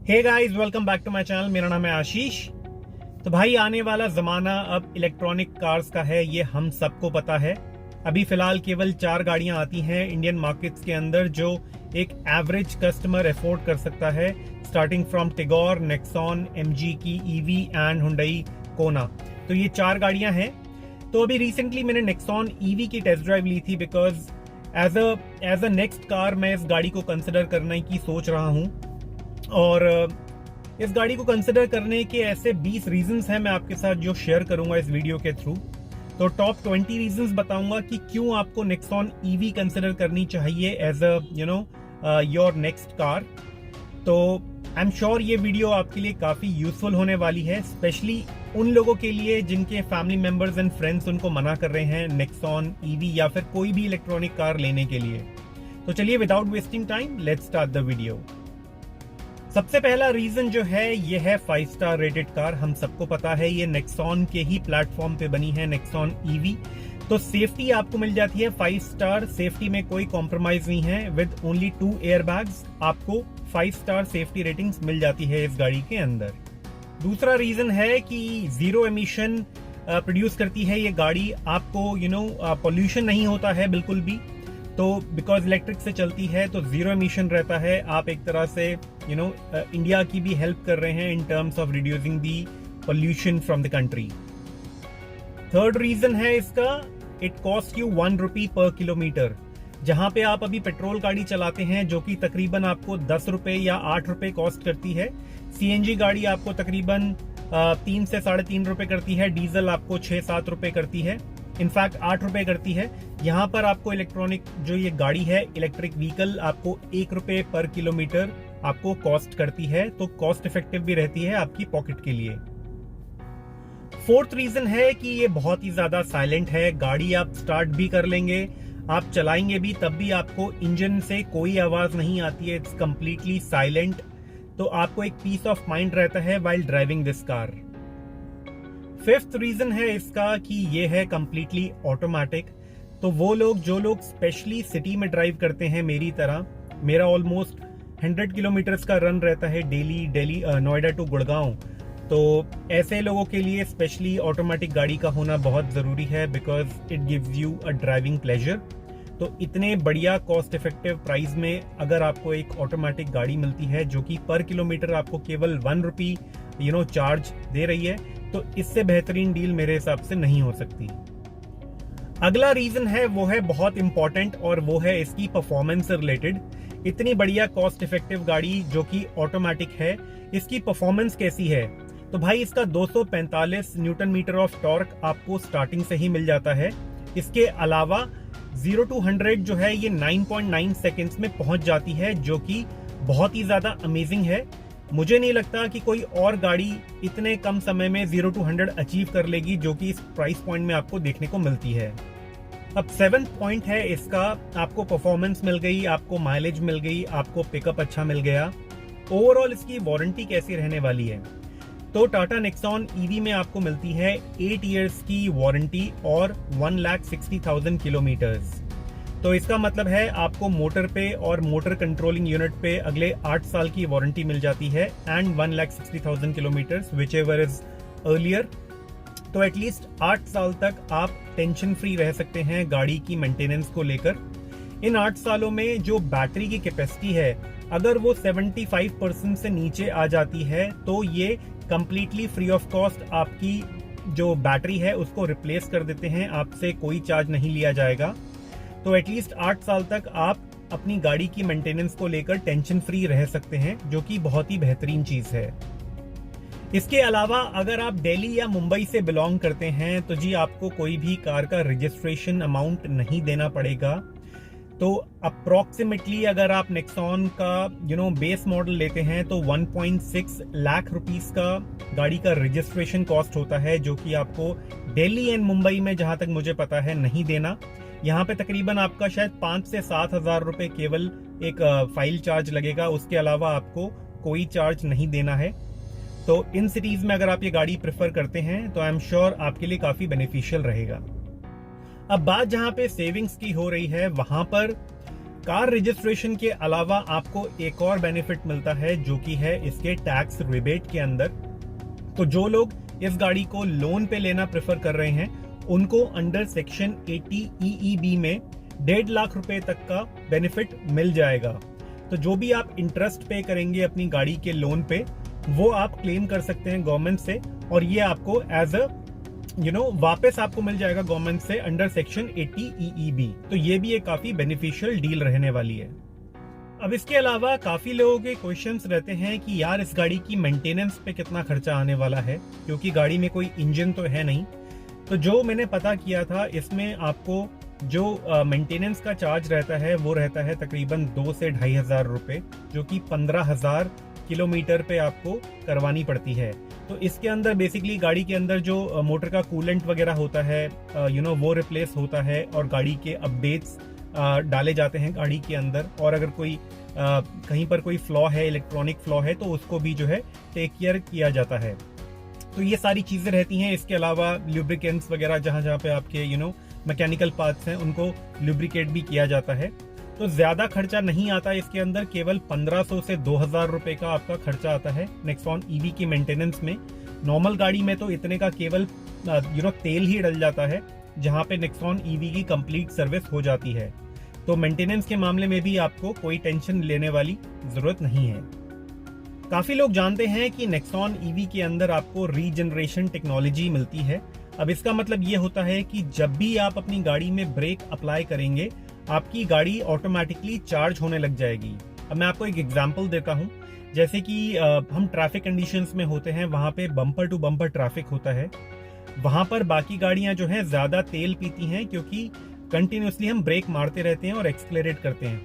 Hey guys, welcome back to my channel. मेरा नाम है आशीष। तो भाई, आने वाला जमाना अब इलेक्ट्रॉनिक कार्स का है, ये हम सबको पता है। अभी फिलहाल केवल 4 गाड़ियां आती हैं इंडियन मार्केट्स के अंदर जो एक एवरेज कस्टमर अफोर्ड कर सकता है, starting from Tigor, Nexon, MG की ईवी एंड हुंडई कोना। तो ये 4 गाड़ियां हैं। तो अभी रिसेंटली मैंने नेक्सॉन ईवी की टेस्ट ड्राइव ली थी, because as a next car मैं इस गाड़ी को कंसिडर करने की सोच रहा हूँ। और इस गाड़ी को कंसिडर करने के ऐसे 20 रीजंस हैं मैं आपके साथ जो शेयर करूंगा इस वीडियो के थ्रू। तो टॉप 20 रीजंस बताऊंगा कि क्यों आपको नेक्सॉन ईवी कंसिडर करनी चाहिए as a your next car. तो आई एम श्योर ये वीडियो आपके लिए काफी यूजफुल होने वाली है, स्पेशली उन लोगों के लिए जिनके फैमिली मेंबर्स एंड फ्रेंड्स उनको मना कर रहे हैं नेक्सॉन ईवी या फिर कोई भी इलेक्ट्रॉनिक कार लेने के लिए। तो चलिए, without wasting time, let's start the video. सबसे पहला रीजन जो है ये है 5 स्टार रेटेड कार। हम सबको पता है ये नेक्सॉन के ही प्लेटफॉर्म पे बनी है, नेक्सॉन ईवी। तो सेफ्टी आपको मिल जाती है 5 स्टार। सेफ्टी में कोई कॉम्प्रोमाइज नहीं है। विद ओनली 2 एयरबैग्स आपको 5 स्टार सेफ्टी रेटिंग्स मिल जाती है इस गाड़ी के अंदर। दूसरा रीजन है कि 0 एमिशन प्रोड्यूस करती है ये गाड़ी। आपको पॉल्यूशन नहीं होता है बिल्कुल भी। तो बिकॉज इलेक्ट्रिक से चलती है तो 0 एमिशन रहता है। आप एक तरह से इंडिया की भी हेल्प कर रहे हैं in terms of reducing the pollution from the country. Third reason है इसका, इट कॉस्ट यू 1 रुपी पर किलोमीटर। जहां पे आप अभी पेट्रोल गाड़ी चलाते हैं जो कि तकरीबन आपको 10 रुपए या 8 रुपए कॉस्ट करती है, सीएनजी गाड़ी आपको तकरीबन 3 से 3.5 रुपए करती है, डीजल आपको 6-7 रुपए करती है, इनफैक्ट 8 रुपए करती है। यहाँ पर आपको इलेक्ट्रॉनिक जो ये गाड़ी है, इलेक्ट्रिक व्हीकल, आपको 1 रुपए पर किलोमीटर आपको कॉस्ट करती है। तो कॉस्ट इफेक्टिव भी रहती है आपकी पॉकेट के लिए। फोर्थ रीजन है कि ये बहुत ही ज्यादा साइलेंट है। गाड़ी आप स्टार्ट भी कर लेंगे, आप चलाएंगे भी, तब भी आपको इंजन से कोई आवाज नहीं आती है। It's completely silent. तो आपको एक पीस ऑफ माइंड रहता है while driving this car. Fifth reason है इसका कि ये है कंप्लीटली ऑटोमेटिक। तो वो लोग जो लोग स्पेशली सिटी में ड्राइव करते हैं मेरी तरह, मेरा ऑलमोस्ट 100 किलोमीटर्स का रन रहता है डेली नोएडा टू गुड़गांव। तो ऐसे लोगों के लिए स्पेशली ऑटोमेटिक गाड़ी का होना बहुत जरूरी है, because it gives you a driving pleasure. तो इतने बढ़िया कॉस्ट इफेक्टिव प्राइस में अगर आपको एक ऑटोमेटिक गाड़ी मिलती है जो कि पर किलोमीटर आपको केवल 1 रुपी चार्ज दे रही है, तो इससे बेहतरीन डील मेरे हिसाब से नहीं हो सकती। अगला रीजन है वो है बहुत इंपॉर्टेंट, और वो है इसकी परफॉर्मेंस से रिलेटेड। इतनी बढ़िया कॉस्ट इफेक्टिव गाड़ी जो कि ऑटोमेटिक है, इसकी परफॉर्मेंस कैसी है? तो भाई, इसका 245 न्यूटन मीटर ऑफ टॉर्क आपको स्टार्टिंग से ही मिल जाता है। इसके अलावा 0 to 100 जो है ये 9.9 सेकेंड्स में पहुंच जाती है, जो कि बहुत ही ज्यादा अमेजिंग है। मुझे नहीं लगता कि कोई और गाड़ी इतने कम समय में 0 to 100 अचीव कर लेगी, जो कि इस प्राइस पॉइंट में आपको देखने को मिलती है। अब 7th पॉइंट है इसका, आपको परफॉर्मेंस मिल गई, आपको माइलेज मिल गई, आपको पिकअप अच्छा मिल गया। ओवरऑल इसकी वारंटी कैसी रहने वाली है? तो टाटा नेक्सॉन ईवी में आपको मिलती है 8 इयर्स की वारंटी और 1,60,000 किलोमीटर्स। तो इसका मतलब है आपको मोटर पे और मोटर कंट्रोलिंग यूनिट पे अगले 8 साल की वारंटी मिल जाती है, and 1,60,000 kilometres which ever is earlier. तो एटलीस्ट 8 साल तक आप टेंशन फ्री रह सकते हैं गाड़ी की मेंटेनेंस को लेकर। इन 8 सालों में जो बैटरी की कैपेसिटी है, अगर वो 75% से नीचे आ जाती है तो ये कंप्लीटली फ्री ऑफ कॉस्ट आपकी जो बैटरी है उसको रिप्लेस कर देते हैं, आपसे कोई चार्ज नहीं लिया जाएगा। तो एटलीस्ट 8 साल तक आप अपनी गाड़ी की मेंटेनेंस को लेकर टेंशन फ्री रह सकते हैं, जो कि बहुत ही बेहतरीन चीज है। इसके अलावा अगर आप दिल्ली या मुंबई से बिलोंग करते हैं तो जी आपको कोई भी कार का रजिस्ट्रेशन अमाउंट नहीं देना पड़ेगा। तो अप्रोक्सीमेटली अगर आप नेक्सॉन का बेस मॉडल लेते हैं तो 1.6 लाख रुपीस का गाड़ी का रजिस्ट्रेशन कॉस्ट होता है, जो कि आपको दिल्ली एंड मुंबई में, जहां तक मुझे पता है, नहीं देना। यहाँ पे तकरीबन आपका शायद 5 से 7 हजार रुपए केवल एक फाइल चार्ज लगेगा, उसके अलावा आपको कोई चार्ज नहीं देना है। तो इन सिटीज में अगर आप ये गाड़ी प्रेफर करते हैं तो आई एम श्योर आपके लिए काफी बेनिफिशियल रहेगा। अब बात जहां पे सेविंग्स की हो रही है, वहां पर कार रजिस्ट्रेशन के अलावा आपको एक और बेनिफिट मिलता है, जो कि है इसके टैक्स रिबेट के अंदर। तो जो लोग इस गाड़ी को लोन पे लेना प्रेफर कर रहे हैं, उनको अंडर सेक्शन 80 EEB में 1.5 लाख रुपए तक का बेनिफिट मिल जाएगा। तो जो भी आप इंटरेस्ट पे करेंगे अपनी गाड़ी के लोन पे, वो आप क्लेम कर सकते हैं गवर्नमेंट से, और ये आपको एज अ वापस आपको मिल जाएगा गवर्नमेंट से अंडर सेक्शन 80 EEB। तो ये भी एक काफी बेनिफिशियल डील रहने वाली है। अब इसके अलावा काफी लोगों के क्वेश्चंस रहते हैं कि यार इस गाड़ी की मेंटेनेंस पे कितना खर्चा आने वाला है, क्योंकि गाड़ी में कोई इंजन तो है नहीं। तो जो मैंने पता किया था, इसमें आपको जो मेंटेनेंस का चार्ज रहता है वो रहता है तकरीबन 2 से 2,500 रुपए, जो कि 15,000 किलोमीटर पे आपको करवानी पड़ती है। तो इसके अंदर बेसिकली गाड़ी के अंदर जो मोटर का कूलेंट वगैरह होता है वो रिप्लेस होता है, और गाड़ी के अपडेट्स डाले जाते हैं गाड़ी के अंदर, और अगर कोई कहीं पर कोई फ्लॉ है, इलेक्ट्रॉनिक फ्लॉ है, तो उसको भी जो है टेक केयर किया जाता है। तो ये सारी चीजें रहती हैं। इसके अलावा लुब्रिकेंट्स वगैरह जहां जहां पे आपके मैकेनिकल पार्ट्स हैं, उनको लुब्रिकेट भी किया जाता है। तो ज्यादा खर्चा नहीं आता इसके अंदर, केवल 1500 से 2,000 रुपए का आपका खर्चा आता है नेक्सॉन ईवी की मेंटेनेंस में। नॉर्मल गाड़ी में तो इतने का केवल तेल ही डल जाता है, जहां पे नेक्सॉन ईवी की कंप्लीट सर्विस हो जाती है। तो मेंटेनेंस के मामले में भी आपको कोई टेंशन लेने वाली जरूरत नहीं है। काफी लोग जानते हैं कि नेक्सॉन ईवी के अंदर आपको रीजनरेशन टेक्नोलॉजी मिलती है। अब इसका मतलब ये होता है कि जब भी आप अपनी गाड़ी में ब्रेक अप्लाई करेंगे, आपकी गाड़ी ऑटोमेटिकली चार्ज होने लग जाएगी। अब मैं आपको एक एग्जांपल देता हूं। जैसे कि हम ट्रैफिक कंडीशंस में होते हैं, वहां पे बम्पर टू बम्पर ट्रैफिक होता है। वहां पर बाकी गाड़ियां जो है ज्यादा तेल पीती हैं, क्योंकि कंटिन्यूसली हम ब्रेक मारते रहते हैं और एक्सलेरेट करते हैं।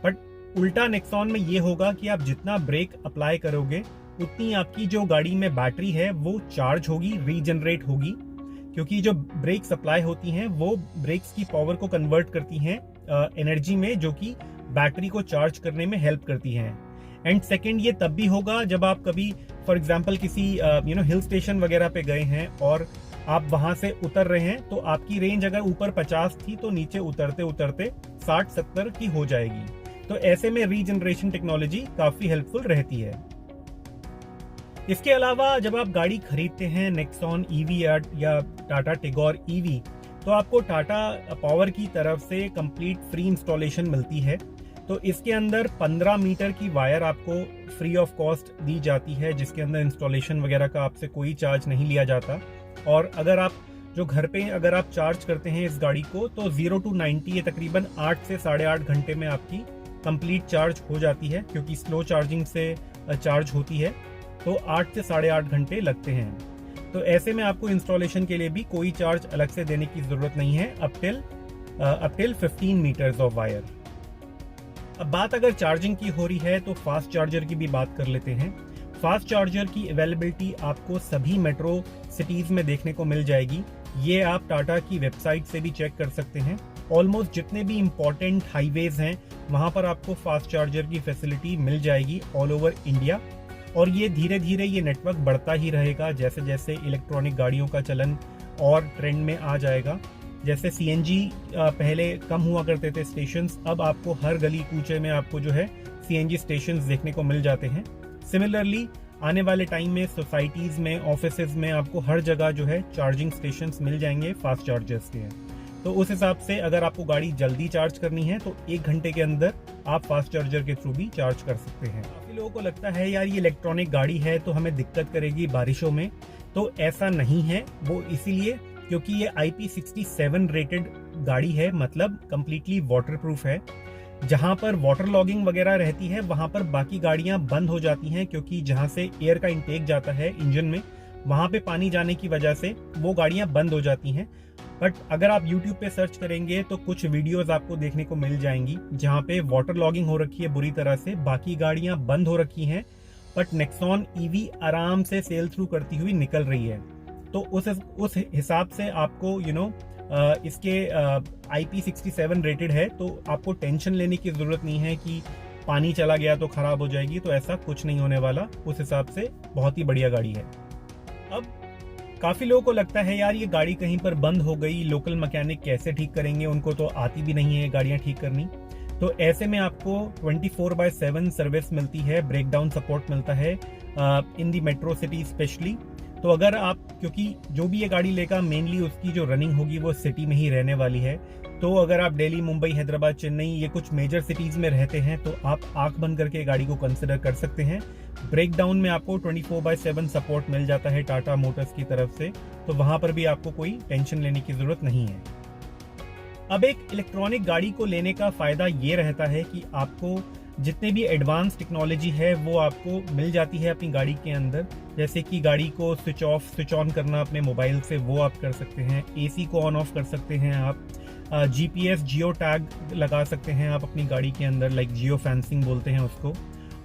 बट उल्टा नेक्सॉन में ये होगा कि आप जितना ब्रेक अप्लाई करोगे, उतनी आपकी जो गाड़ी में बैटरी है वो चार्ज होगी, रीजनरेट होगी, क्योंकि जो ब्रेक्स अप्लाई होती हैं वो ब्रेक्स की पावर को कन्वर्ट करती हैं एनर्जी में, जो कि बैटरी को चार्ज करने में हेल्प करती हैं। एंड सेकंड, ये तब भी होगा जब आप कभी फॉर एग्जांपल किसी हिल स्टेशन वगैरह पे गए हैं और आप वहां से उतर रहे हैं, तो आपकी रेंज अगर ऊपर 50 थी तो नीचे उतरते उतरते 60-70 की हो जाएगी। तो ऐसे में रीजनरेशन टेक्नोलॉजी काफी हेल्पफुल रहती है। इसके अलावा जब आप गाड़ी खरीदते हैं नेक्सॉन ईवी या टाटा टिगोर ईवी, तो आपको टाटा पावर की तरफ से कंप्लीट फ्री इंस्टॉलेशन मिलती है। तो इसके अंदर 15 मीटर की वायर आपको फ्री ऑफ कॉस्ट दी जाती है, जिसके अंदर इंस्टॉलेशन वगैरह का आपसे कोई चार्ज नहीं लिया जाता। और अगर आप जो घर पे अगर आप चार्ज करते हैं इस गाड़ी को, तो 0 to 90 ये तकरीबन 8 से 8.5 घंटे में आपकी कंप्लीट चार्ज हो जाती है, क्योंकि स्लो चार्जिंग से चार्ज होती है। तो 8 से 8.5 घंटे लगते हैं। तो ऐसे में आपको इंस्टॉलेशन के लिए भी कोई चार्ज अलग से देने की जरूरत नहीं है, up till 15 meters of wire. अब बात अगर चार्जिंग की हो रही है, तो फास्ट चार्जर की भी बात कर लेते हैं। फास्ट चार्जर की अवेलेबिलिटी आपको सभी मेट्रो सिटीज में देखने को मिल जाएगी। ये आप टाटा की वेबसाइट से भी चेक कर सकते हैं। ऑलमोस्ट जितने भी इंपॉर्टेंट हाईवेज हैं, वहां पर आपको फास्ट चार्जर की फैसिलिटी मिल जाएगी ऑल ओवर इंडिया। और ये धीरे धीरे ये नेटवर्क बढ़ता ही रहेगा, जैसे जैसे इलेक्ट्रॉनिक गाड़ियों का चलन और ट्रेंड में आ जाएगा। जैसे सीएनजी पहले कम हुआ करते थे स्टेशंस, अब आपको हर गली कूचे में आपको जो है सीएनजी स्टेशंस देखने को मिल जाते हैं। सिमिलरली आने वाले टाइम में सोसाइटीज में, ऑफिसेज में आपको हर जगह जो है चार्जिंग स्टेशंस मिल जाएंगे फास्ट चार्जर्स के। तो उस हिसाब से अगर आपको गाड़ी जल्दी चार्ज करनी है, तो 1 घंटे के अंदर आप फास्ट चार्जर के थ्रू भी चार्ज कर सकते हैं। काफी लोगों को लगता है यार ये इलेक्ट्रॉनिक गाड़ी है तो हमें दिक्कत करेगी बारिशों में, तो ऐसा नहीं है। वो इसीलिए क्योंकि ये IP67 रेटेड गाड़ी है, मतलब कंप्लीटली वाटरप्रूफ है। जहां पर वाटर लॉगिंग वगैरह रहती है, वहां पर बाकी गाड़ियां बंद हो जाती हैं, क्योंकि जहां से एयर का इंटेक जाता है इंजन में, वहां पे पानी जाने की वजह से वो गाड़ियां बंद हो जाती हैं। बट अगर आप YouTube पे सर्च करेंगे तो कुछ वीडियोस आपको देखने को मिल जाएंगी जहां पे वाटर लॉगिंग हो रखी है बुरी तरह से, बाकी गाड़ियां बंद हो रखी हैं, बट नेक्सॉन ईवी आराम से सेल थ्रू करती हुई निकल रही है। तो उस हिसाब से आपको इसके IP67 रेटेड है, तो आपको टेंशन लेने की जरूरत नहीं है कि पानी चला गया तो खराब हो जाएगी। तो ऐसा कुछ नहीं होने वाला। उस हिसाब से बहुत ही बढ़िया गाड़ी है। अब काफी लोगों को लगता है यार ये गाड़ी कहीं पर बंद हो गई, लोकल मैकेनिक कैसे ठीक करेंगे, उनको तो आती भी नहीं है गाड़ियां ठीक करनी। तो ऐसे में आपको 24/7 सर्विस मिलती है, ब्रेकडाउन सपोर्ट मिलता है इन दी मेट्रो सिटी स्पेशली। तो अगर आप, क्योंकि जो भी ये गाड़ी लेगा मेनली उसकी जो रनिंग होगी वो सिटी में ही रहने वाली है, तो अगर आप दिल्ली, मुंबई, हैदराबाद, चेन्नई, ये कुछ मेजर सिटीज में रहते हैं तो आप आंख बंद करके गाड़ी को कंसिडर कर सकते हैं। ब्रेकडाउन में आपको 24/7 सपोर्ट मिल जाता है टाटा मोटर्स की तरफ से, तो वहां पर भी आपको कोई टेंशन लेने की जरूरत नहीं है। अब एक इलेक्ट्रॉनिक गाड़ी को लेने का फायदा ये रहता है कि आपको जितने भी एडवांस टेक्नोलॉजी है वो आपको मिल जाती है अपनी गाड़ी के अंदर। जैसे कि गाड़ी को स्विच ऑफ स्विच ऑन करना अपने मोबाइल से, वो आप कर सकते हैं। एसी को ऑन ऑफ कर सकते हैं आप। जीपीएस जियो टैग लगा सकते हैं आप अपनी गाड़ी के अंदर, लाइक जियो फेंसिंग बोलते हैं उसको।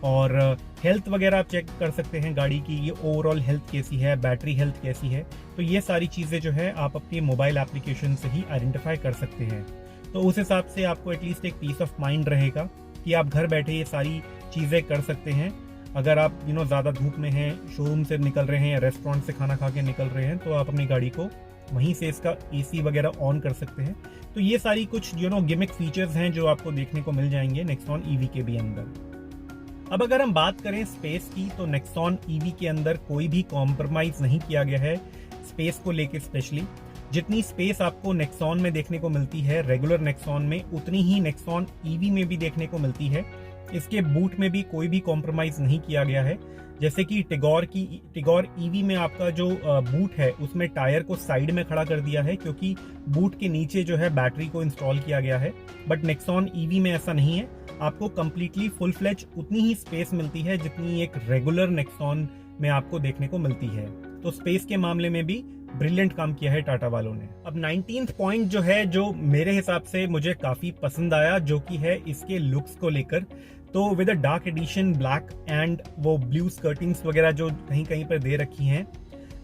और हेल्थ वगैरह आप चेक कर सकते हैं गाड़ी की, ये ओवरऑल हेल्थ कैसी है, बैटरी हेल्थ कैसी है। तो ये सारी चीज़ें जो है आप अपनी मोबाइल एप्लीकेशन से ही आइडेंटिफाई कर सकते हैं। तो उस हिसाब से आपको एटलीस्ट एक पीस ऑफ माइंड रहेगा कि आप घर बैठे ये सारी चीज़ें कर सकते हैं। अगर आप ज़्यादा धूप में हैं, शोरूम से निकल रहे हैं या रेस्टोरेंट से खाना खा के निकल रहे हैं, तो आप अपनी गाड़ी को वहीं से इसका एसी वगैरह ऑन कर सकते हैं। तो ये सारी कुछ गिमिक फीचर्स हैं जो आपको देखने को मिल जाएंगे नेक्सॉन ईवी के भी अंदर। अब अगर हम बात करें स्पेस की, तो नेक्सॉन ईवी के अंदर कोई भी कॉम्प्रोमाइज नहीं किया गया है स्पेस को लेके। स्पेशली जितनी स्पेस आपको नेक्सॉन में देखने को मिलती है रेगुलर नेक्सॉन में, उतनी ही नेक्सॉन ईवी में भी देखने को मिलती है। इसके बूट में भी कोई भी कॉम्प्रोमाइज नहीं किया गया है। जैसे कि टिगोर ईवी में आपका जो बूट है उसमें टायर को साइड में खड़ा कर दिया है, क्योंकि बूट के नीचे जो है बैटरी को इंस्टॉल किया गया है। बट नेक्सॉन ईवी में ऐसा नहीं है, आपको कंप्लीटली फुल फ्लेज उतनी ही स्पेस मिलती है जितनी एक रेगुलर नेक्सॉन में आपको देखने को मिलती है। तो स्पेस के मामले में भी ब्रिलियंट काम किया है टाटा वालों ने। अब 19th पॉइंट जो है, जो मेरे हिसाब से मुझे काफी पसंद आया, जो कि है इसके लुक्स को लेकर। तो with a dark edition black and वो ब्लू स्कर्टिंग्स वगैरह जो कहीं कहीं पर दे रखी हैं,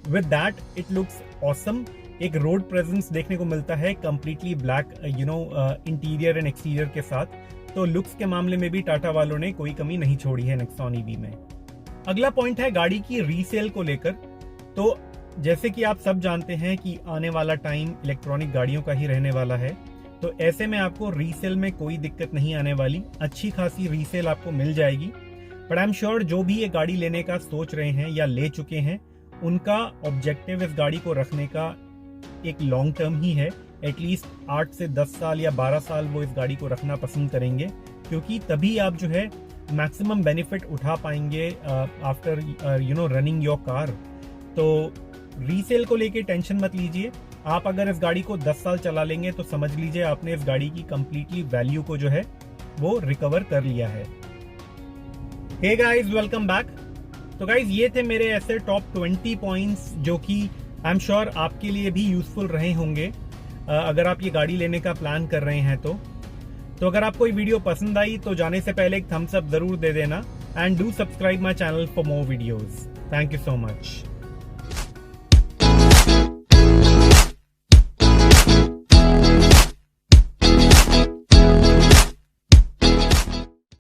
with that it looks awesome. एक रोड प्रेजेंस देखने को मिलता है completely black interior and exterior के साथ। तो लुक्स के मामले में भी टाटा वालों ने कोई कमी नहीं छोड़ी है नेक्सॉन ईवी में। अगला पॉइंट है गाड़ी की रीसेल को लेकर। तो जैसे कि आप सब जानते हैं कि आने वाला टाइम इलेक्ट्रॉनिक गाड़ियों का ही रहने वाला है, तो ऐसे में आपको रीसेल में कोई दिक्कत नहीं आने वाली, अच्छी खासी रीसेल आपको मिल जाएगी। बट आई एम श्योर जो भी ये गाड़ी लेने का सोच रहे हैं या ले चुके हैं, उनका ऑब्जेक्टिव इस गाड़ी को रखने का एक लॉन्ग टर्म ही है। एटलीस्ट 8 से 10 साल या 12 साल वो इस गाड़ी को रखना पसंद करेंगे, क्योंकि तभी आप जो है मैक्सिमम बेनिफिट उठा पाएंगे आफ्टर रनिंग योर कार। तो रीसेल को लेके टेंशन मत लीजिए। आप अगर इस गाड़ी को 10 साल चला लेंगे तो समझ लीजिए आपने इस गाड़ी की कंप्लीटली वैल्यू को जो है वो रिकवर कर लिया है। Hey guys, welcome back. तो गाइस, ये थे मेरे ऐसे टॉप 20 पॉइंट्स जो कि आई एम श्योर आपके लिए भी यूजफुल रहे होंगे अगर आप ये गाड़ी लेने का प्लान कर रहे हैं। तो अगर आपको ये वीडियो पसंद आई तो जाने से पहले एक थम्स अप जरूर दे देना, and do subscribe my channel for more videos. Thank you so much.